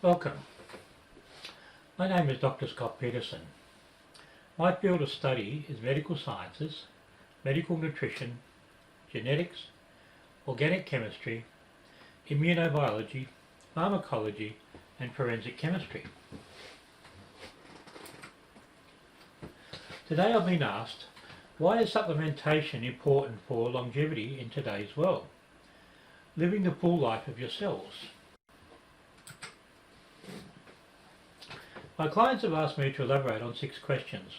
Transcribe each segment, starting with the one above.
Welcome. My name is Dr. Scott Peterson. My field of study is medical sciences, medical nutrition, genetics, organic chemistry, immunobiology, pharmacology and forensic chemistry. Today I've been asked, why is supplementation important for longevity in today's world? Living the full life of your cells. My clients have asked me to elaborate on 6 questions.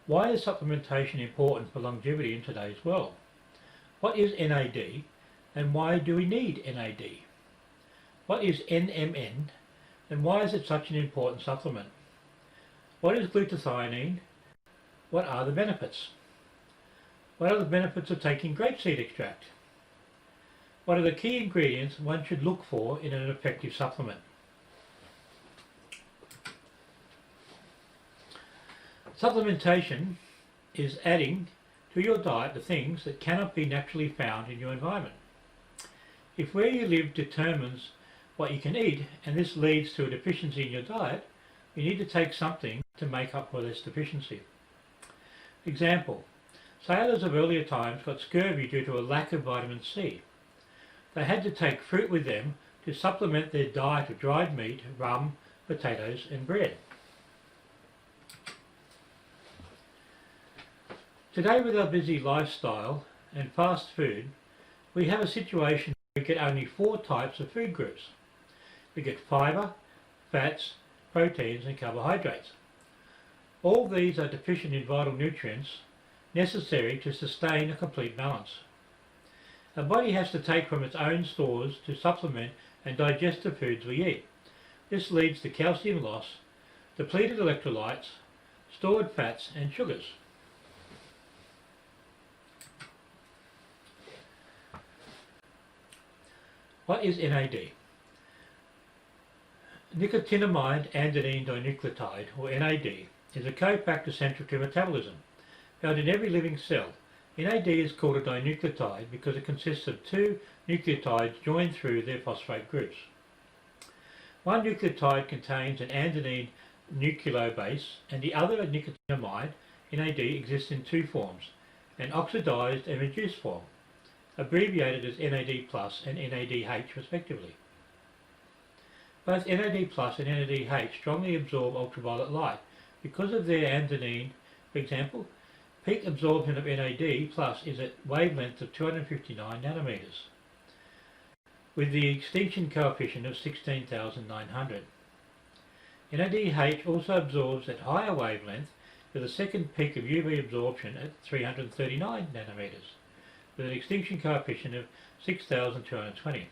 Why is supplementation important for longevity in today's world? What is NAD and why do we need NAD? What is NMN and why is it such an important supplement? What is glutathione? What are the benefits? What are the benefits of taking grapeseed extract? What are the key ingredients one should look for in an effective supplement? Supplementation is adding to your diet the things that cannot be naturally found in your environment. If where you live determines what you can eat and this leads to a deficiency in your diet, you need to take something to make up for this deficiency. Example, sailors of earlier times got scurvy due to a lack of vitamin C. They had to take fruit with them to supplement their diet of dried meat, rum, potatoes and bread. Today, with our busy lifestyle and fast food, we have a situation where we get only 4 types of food groups. We get fibre, fats, proteins and carbohydrates. All these are deficient in vital nutrients necessary to sustain a complete balance. Our body has to take from its own stores to supplement and digest the foods we eat. This leads to calcium loss, depleted electrolytes, stored fats and sugars. What is NAD? Nicotinamide adenine dinucleotide, or NAD, is a cofactor central to metabolism. Found in every living cell, NAD is called a dinucleotide because it consists of 2 nucleotides joined through their phosphate groups. One nucleotide contains an adenine nucleobase and the other, a nicotinamide, NAD, exists in 2 forms, an oxidized and reduced form, abbreviated as NAD+ and NADH respectively. Both NAD+ and NADH strongly absorb ultraviolet light because of their adenine. For example, peak absorption of NAD+ is at wavelengths of 259 nanometers, with the extinction coefficient of 16,900. NADH also absorbs at higher wavelength with a second peak of UV absorption at 339 nanometers, with an extinction coefficient of 6,220.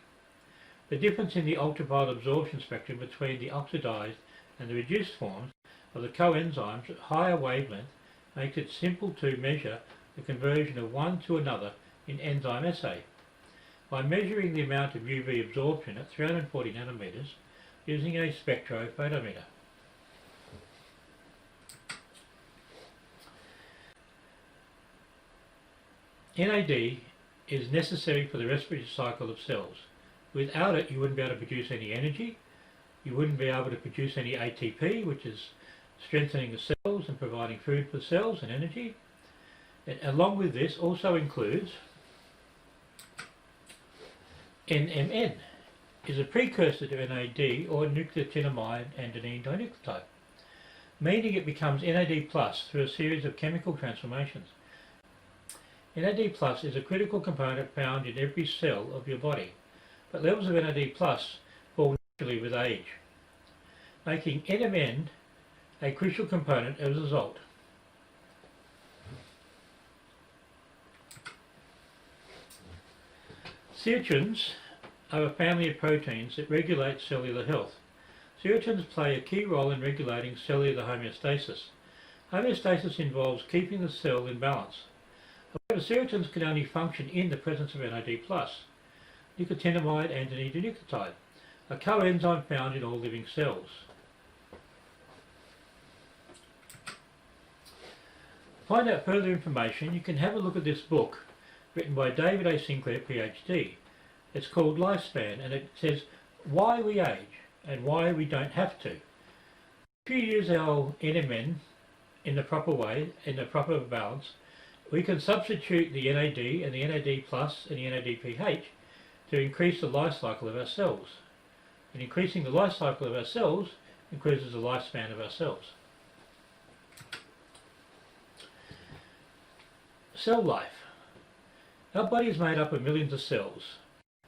The difference in the ultraviolet absorption spectrum between the oxidized and the reduced forms of the coenzymes at higher wavelength makes it simple to measure the conversion of one to another in enzyme assay by measuring the amount of UV absorption at 340 nanometers using a spectrophotometer. NAD is necessary for the respiratory cycle of cells. Without it, you wouldn't be able to produce any energy, you wouldn't be able to produce any ATP, which is strengthening the cells and providing food for cells and energy. And along with this also includes NMN, is a precursor to NAD or nicotinamide adenine dinucleotide, meaning it becomes NAD+ through a series of chemical transformations. NAD+ is a critical component found in every cell of your body, but levels of NAD+ fall naturally with age, making NMN a crucial component as a result. Serotins are a family of proteins that regulate cellular health. Serotins play a key role in regulating cellular homeostasis. Homeostasis involves keeping the cell in balance. However, serotins can only function in the presence of NAD+, nicotinamide adenine dinucleotide, a coenzyme found in all living cells. To find out further information, you can have a look at this book written by David A. Sinclair, PhD. It's called Lifespan, and it says why we age, and why we don't have to. If you use our NMN in the proper way, in the proper balance, we can substitute the NAD and the NAD plus and the NADPH to increase the life cycle of our cells. And increasing the life cycle of our cells increases the lifespan of our cells. Cell life. Our body is made up of millions of cells.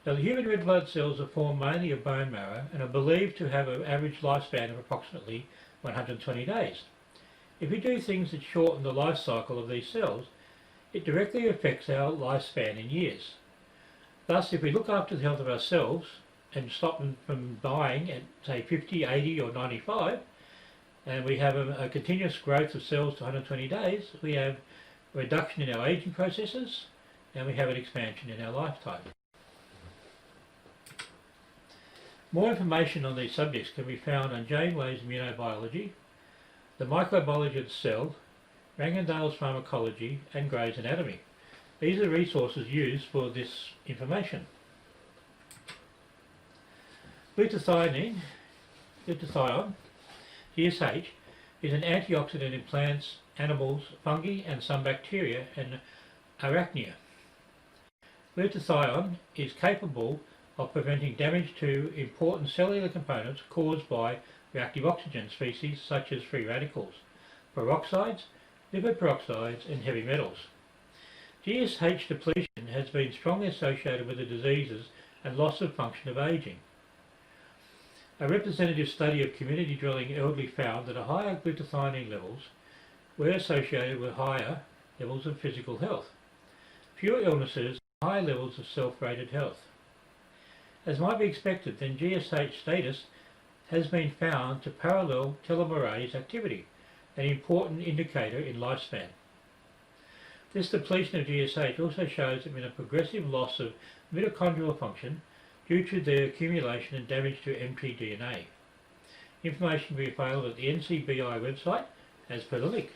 Now, the human red blood cells are formed mainly of bone marrow and are believed to have an average lifespan of approximately 120 days. If we do things that shorten the life cycle of these cells, it directly affects our lifespan in years. Thus, if we look after the health of ourselves and stop them from dying at, say, 50, 80 or 95, and we have a continuous growth of cells to 120 days, we have a reduction in our aging processes and we have an expansion in our lifetime. More information on these subjects can be found on Janeway's Immunobiology, the Microbiology of the Cell, Rangendale's Pharmacology and Gray's Anatomy. These are resources used for this information. Glutathione, GSH, is an antioxidant in plants, animals, fungi and some bacteria and arachnia. Glutathione is capable of preventing damage to important cellular components caused by reactive oxygen species such as free radicals, peroxides, lipid peroxides and heavy metals. GSH depletion has been strongly associated with the diseases and loss of function of aging. A representative study of community drilling elderly found that higher glutathione levels were associated with higher levels of physical health, fewer illnesses, and higher levels of self-rated health. As might be expected, then GSH status has been found to parallel telomerase activity, an important indicator in lifespan. This depletion of GSH also shows a progressive loss of mitochondrial function due to the accumulation and damage to mtDNA. Information will be available at the NCBI website as per the link.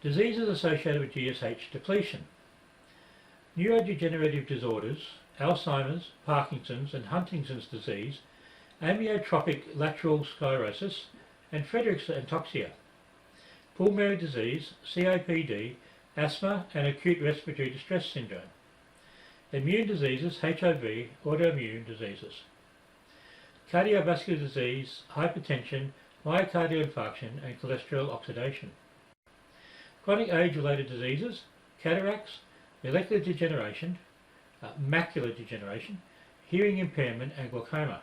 Diseases associated with GSH depletion. Neurodegenerative disorders, Alzheimer's, Parkinson's and Huntington's disease, amyotrophic lateral sclerosis and Friedreich's ataxia, pulmonary disease, COPD, asthma and acute respiratory distress syndrome, immune diseases, HIV, autoimmune diseases, cardiovascular disease, hypertension, myocardial infarction and cholesterol oxidation, chronic age-related diseases, cataracts, molecular degeneration, macular degeneration, hearing impairment and glaucoma,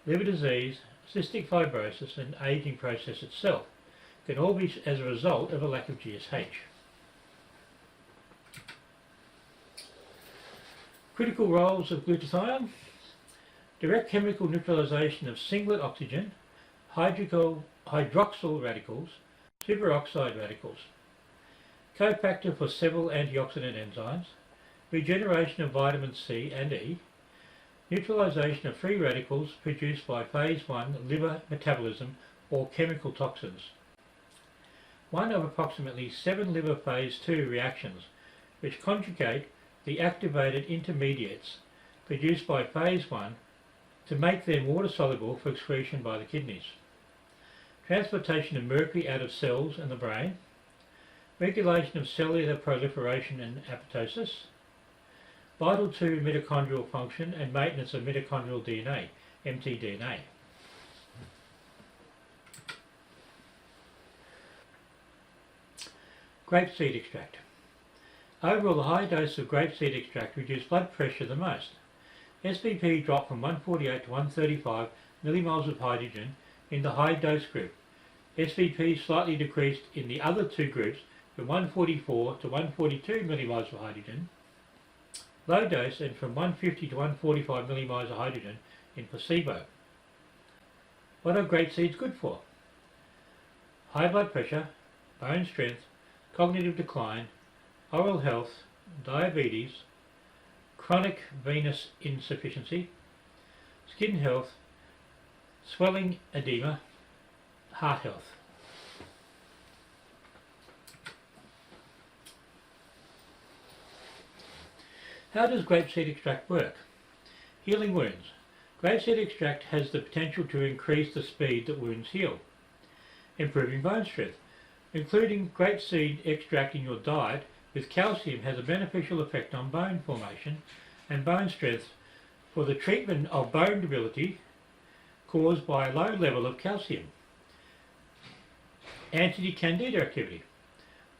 liver disease, cystic fibrosis and aging process itself can all be as a result of a lack of GSH. Critical roles of glutathione: direct chemical neutralization of singlet oxygen, hydroxyl radicals, superoxide radicals, cofactor for several antioxidant enzymes, regeneration of vitamin C and E, neutralization of free radicals produced by phase 1 liver metabolism or chemical toxins. One of approximately 7 liver phase 2 reactions which conjugate the activated intermediates produced by phase 1 to make them water soluble for excretion by the kidneys. Transportation of mercury out of cells and the brain, regulation of cellular proliferation and apoptosis, vital to mitochondrial function and maintenance of mitochondrial DNA, mtDNA. Grapeseed extract. Overall, the high dose of grapeseed extract reduced blood pressure the most. SVP dropped from 148 to 135 millimoles of hydrogen in the high dose group. SVP slightly decreased in the other two groups from 144 to 142 millimoles of hydrogen, low dose, and from 150 to 145 millimoles of hydrogen in placebo. What are grape seeds good for? High blood pressure, bone strength, cognitive decline, oral health, diabetes, chronic venous insufficiency, skin health, swelling, edema, heart health. How does grapeseed extract work? Healing wounds. Grapeseed extract has the potential to increase the speed that wounds heal. Improving bone strength. Including grapeseed extract in your diet with calcium has a beneficial effect on bone formation and bone strength for the treatment of bone debility caused by a low level of calcium. Anti-candida activity.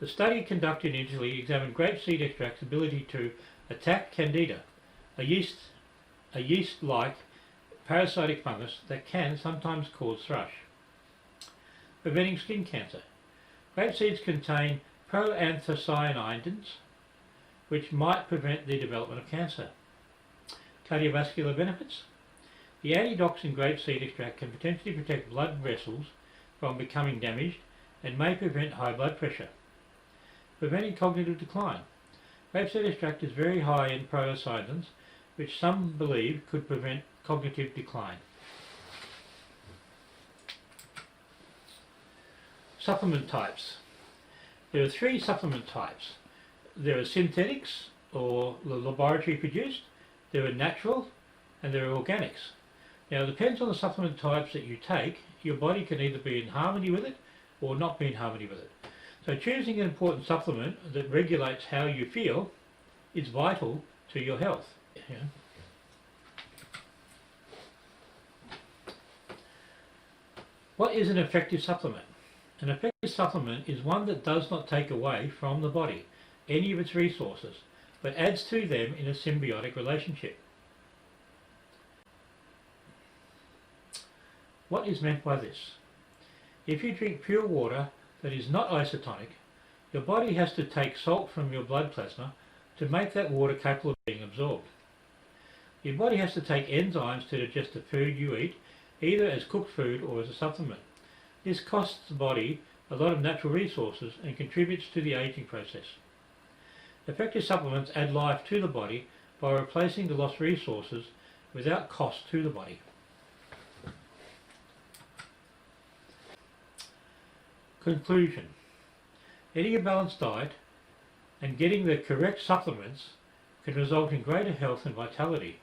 The study conducted in Italy examined grapeseed extract's ability to attack candida, a yeast-like parasitic fungus that can sometimes cause thrush. Preventing skin cancer. Grapeseeds contain proanthocyanidins, which might prevent the development of cancer. Cardiovascular benefits. The antidox in grapeseed extract can potentially protect blood vessels from becoming damaged and may prevent high blood pressure. Preventing cognitive decline. Grapeseed extract is very high in proanthocyanidins, which some believe could prevent cognitive decline. Supplement types. There are 3 supplement types. There are synthetics, or the laboratory produced, there are natural, and there are organics. Now it depends on the supplement types that you take. Your body can either be in harmony with it or not be in harmony with it. So choosing an important supplement that regulates how you feel is vital to your health. Yeah. What is an effective supplement? An effective supplement is one that does not take away from the body any of its resources, but adds to them in a symbiotic relationship. What is meant by this? If you drink pure water that is not isotonic, your body has to take salt from your blood plasma to make that water capable of being absorbed. Your body has to take enzymes to digest the food you eat, either as cooked food or as a supplement. This costs the body a lot of natural resources and contributes to the aging process. Effective supplements add life to the body by replacing the lost resources without cost to the body. Conclusion. Eating a balanced diet and getting the correct supplements can result in greater health and vitality.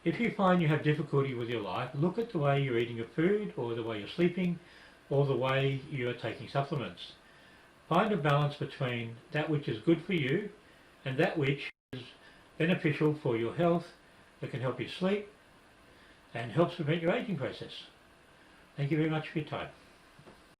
If you find you have difficulty with your life, look at the way you're eating your food, or the way you're sleeping, or the way you are taking supplements. Find a balance between that which is good for you and that which is beneficial for your health, that can help you sleep and helps prevent your aging process. Thank you very much for your time.